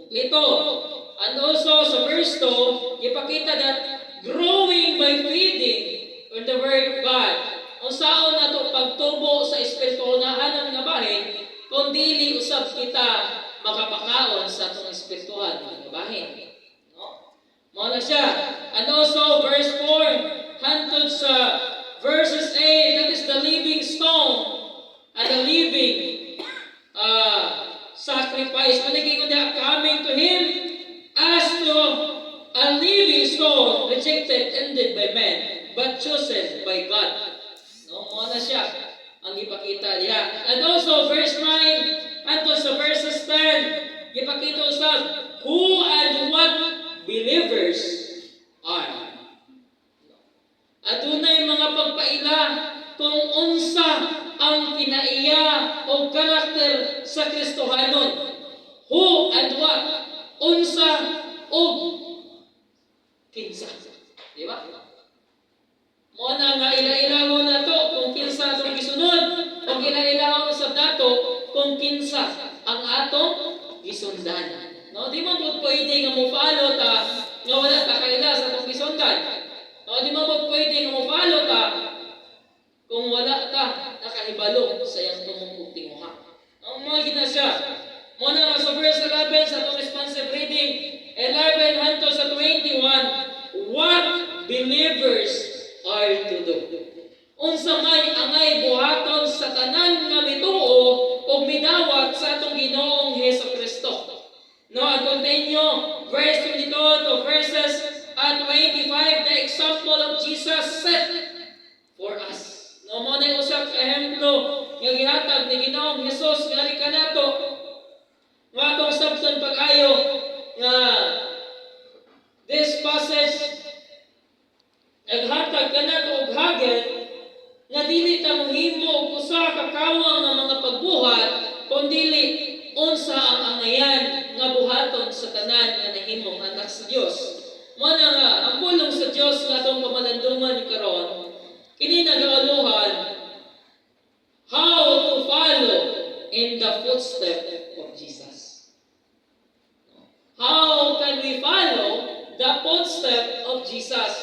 Ito. And also sa verse 2, ipakita that growing by feeding on the Word of God. Kung saan na ito pagtubo sa espiritu na anong nga bahin, kung dili usab kita makapakaon sa itong espirituhan nga bahin. No? Muna siya. And also verse 4, hantod sa verses 8, that is the living stone and the living sacrifice. Managing na coming to Him as to a living stone rejected, ended by men, but chosen by God. No, muna siya ang ipakita niya. And also verse 9 and sa verses 10, ipakita usab who and what believers are. Adunay mga pagpaila kung unsa ang kinaiya o karakter sa Kristohanon. Who and what? Unsa o kinsa. Di ba? Muna nga ila-ilaw na to kung kinsa itong gisunod, kung ila-ilaw sa dato kung kinsa ang atong gisundan. No, di mo pwede nga mo follow ta nga wala ta kaila sa atong gisundan. No, di mo pwede nga mo follow ta kung wala ta nakahibalo sa iyang tumong tinguha. Ang mga ginasya. Muna nga sa verse 11 sa itong responsive reading 11 hangtod sa 21, what believers are to do. Unsa may angay buhaton sa tanan nga mituo o midawat sa atong Ginoong Hesukristo. No, and continue verse 22 to verses 25, the example of Jesus set for us. No, mo na usap ehemplo nga gihatag ni Ginoong Hesus nga kanato. Nga atong sabton pag-ayo nga this passage naghatag kanato og hagel nga dili ta mohimo og usa ka kawang nga mga pagbuhat kundi unsa ang angayan nga buhaton sa tanan nga nahimong anak sa Dios. Mao na nga ang pulong sa Dios nga atong pamalandungan karon kini nagauluhan how to follow in the footsteps of Jesus. How can we follow the footsteps of Jesus?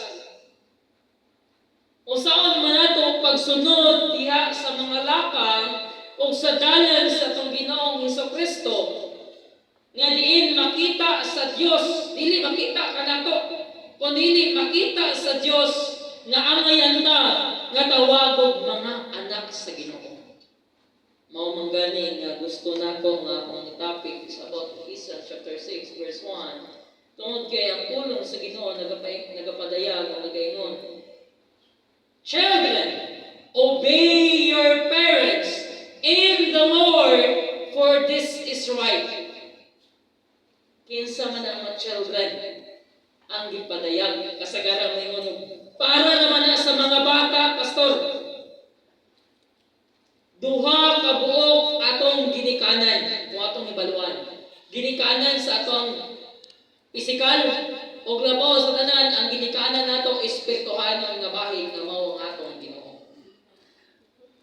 O saan man nato pagsunod diha sa mga lakang o sa dalan sa atong Ginoong Hesukristo nga diin makita sa Dios, dili makita kanato, kundi makita sa Dios nga angayan ta nga tawagog mga anak sa Ginoo. Mao man gani nga gusto nako nga akong topic is about Ephesians chapter 6 verse 1. Tungod kay ang pulong sa Ginoo nagapadayag o nagaingon. Children, obey your parents in the Lord, for this is right. Kinsa man ang mga children ang gipadayag kasagaran ningon para naman na sa mga bata, pastor. Duha ka buok atong ginikanan, o atong ibaluan. Ginikanan sa atong pisikal o labaw sa tanan, ang ginikanan nato espirituhan nga bahin nga mao ang atong Ginoo.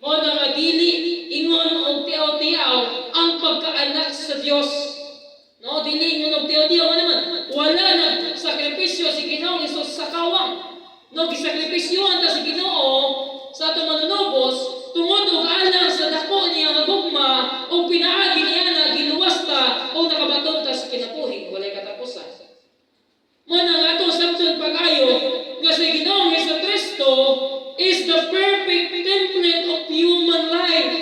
Mao na nga dili ingon og tiaw-tiaw ang pagkaanak sa Dios. No, dili ingon og tiaw-tiaw naman. Wala na sakripisyo si Ginoong Hesus sa kawang. No, gisakripisyohan ta si Ginoo sa atong manunubos tungod og alang sa dako niya nga gugma o pinaagi niya na giluwas ta o nakabaton ta sa kinabuhi walay katapusan. Muna nga ito sabton pag-ayo nga si Ginoong Hesukristo is the perfect template of human life.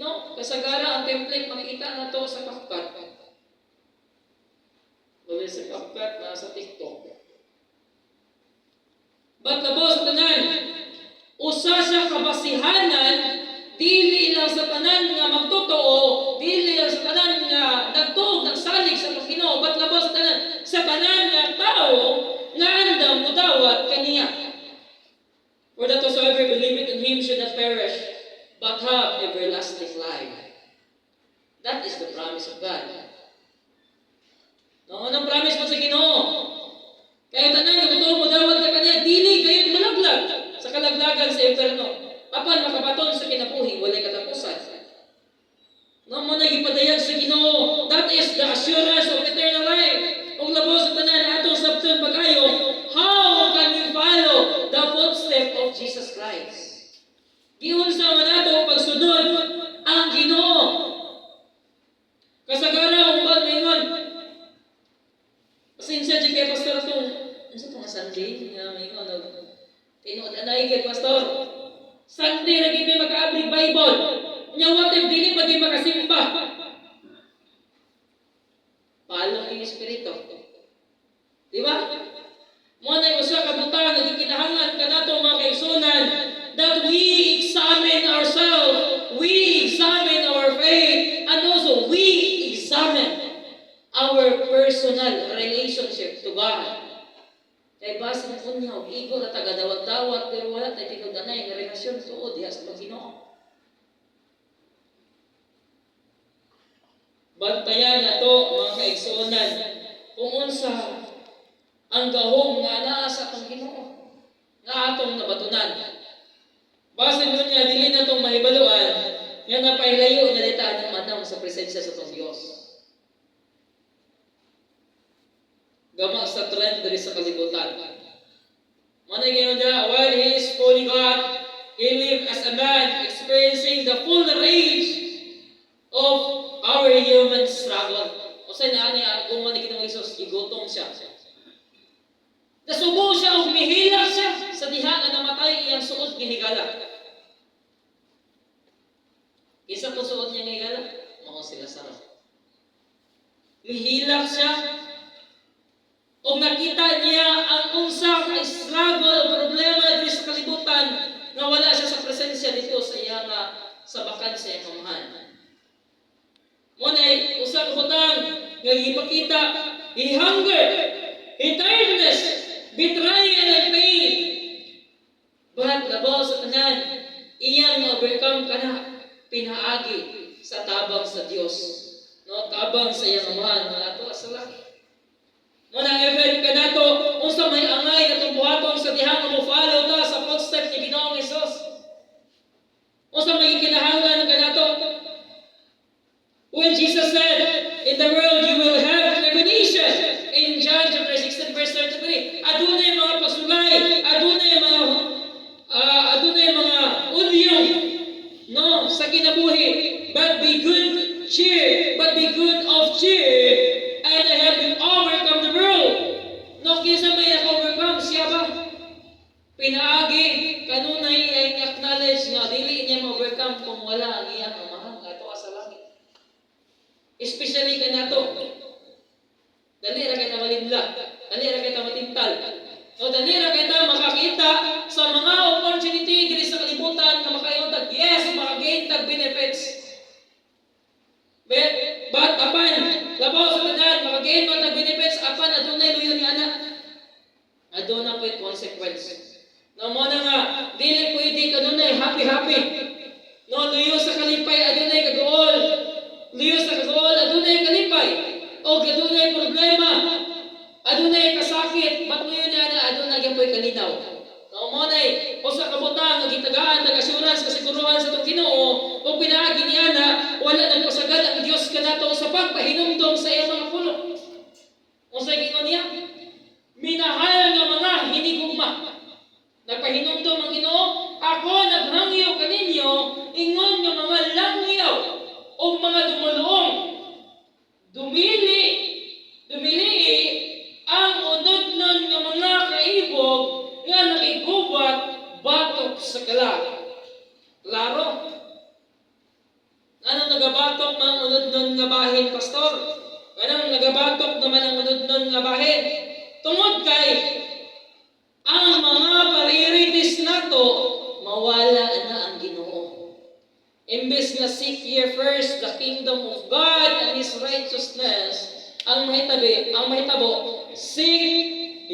No? Kasagara ang template makita na ito sa CapCut. Wala sa CapCut na sa TikTok. But labos tanan, usa siya kabasihanan dili lang sa tanan nga magtotoo, dili lang sa tanan nga nagtuog, nagsalig sa Ginoo, but labos tanan sa tanan nga tao nga andam mudawat kaniya. For that whosoever believeth in Him should not perish, but have everlasting life. That is the promise of God. No, anong promise mo sa Ginoo? Kaya tanan nga mudawat mudawat ka kaniya, dili kayo malaglag sa kalaglagan sa inferno. Apan makabaton sa kinabuhi, walay katapusan. No mo na gipadayag sa Ginoo, that is the assurance of eternal life. Sunday, nga may tinuod anay kay pastor. Sunday ra gid may maka-abri Bible. Nya what if dili pa gid makasimba? Palong yung espiritu. Di ba? Mo na usa ka butang nga gikinahanglan kanato mga kaigsunan that we examine ourselves, we examine our faith, and also we examine our personal relationship to God. Kay base ng unyaw, igo na tagadawat-dawat, pero wala tayo tinudanay ng relasyon tuod diha sa Panginoon. Bantayan na to, mga kaigsunan, kung unsa ang gahom nga naa sa Panginoon, nga atong nabatunan. Base nun nga, dili na itong mahibaluan, nga napahilayo na dita ng manang sa presensya sa itong Diyos. Gama sa trend dari sa kalibutan. Manay ngayon na, while He is fully God, He lived as a man, experiencing the full rage of our human struggle. O sa inaani, kung manigin ng Isos, igutong siya. Nasubo siya o mihila siya sa diha na namatay iyang suod ng higala. Isa to suod niya ng higala, mga sila sarap. Mihilak siya o nakita niya ang unsa ka struggle o problema dito sa kalibutan na wala siya sa presensya dito sa iyang sa bakan sa iyang mamahan. Munay, usa ka butang nga ipakita, he hunger, he tiredness, betrayal and pain. But labaw sa tanan, iyang overcome ka na, pinaagi sa tabang sa Diyos. No, tabang sa iyang amahan, nga ato sa langit. Muna even ka na to, unsa may angay na itong buhaton sa dihang mo follow ta sa footsteps ni Ginoong Hesus. Unsa may kinahanglan ka na to. When Jesus said, in the world you will have tribulation, in John chapter 16 verse 33, adunay mga pasulay, adunay mga udyong, no, sa kinabuhi, but be good of cheer, and I have overcome the world. No, kinsa may overcome siya ba? Pinaagi, kanunay ay acknowledge nga, dili niya ma-overcome kung wala ang iyang amahan, ato sa langit. Especially kanato, dali ra kita malimla, dali ra kita matintal, o dali ra kita makakita sa mga opportunity diri sa kalibutan na makayuntag, yes, makagain tag benefits. But apan, labaw sa tanan, makagain man tag benefits, apan adunay luyo ni anak. Aduna po yung consequence. No, mo na nga, dili pwede kanunay happy. No, luyo sa kalipay, adunay kagool. Luyo sa kagool, adunay kalipay. O adunay problema, adunay kasakit, ba't luyo ni anak, adunay yung po'y kalinaw. No, mo na o sa kabutang, nagitagaan, nag-assurance, kasiguruhan sa itong Ginoo, o pinaagi ni anak, wala nang pasagad ang Diyos ka na to sa pagpahinumdom sa iyang mga pulo. O sa ginoo niya, minahal nga mga hinigugma. Nagpahinumdom ang Ginoo, ako naghangyo kaninyo, ingon nga mga langyaw o mga dumulong. Dumili ang unod-non nga mga kaibog nga nakigubat batok sa kalag. Klaro? Anong nagabatok ng unod-non nga bahin, pastor? Anong nagabatok naman ang unod-non nga bahin? Tungod kay ang mga priorities nato mawala na ang Ginoo. Imbes nga seek ye first the kingdom of God and His righteousness, ang mahitabo, seek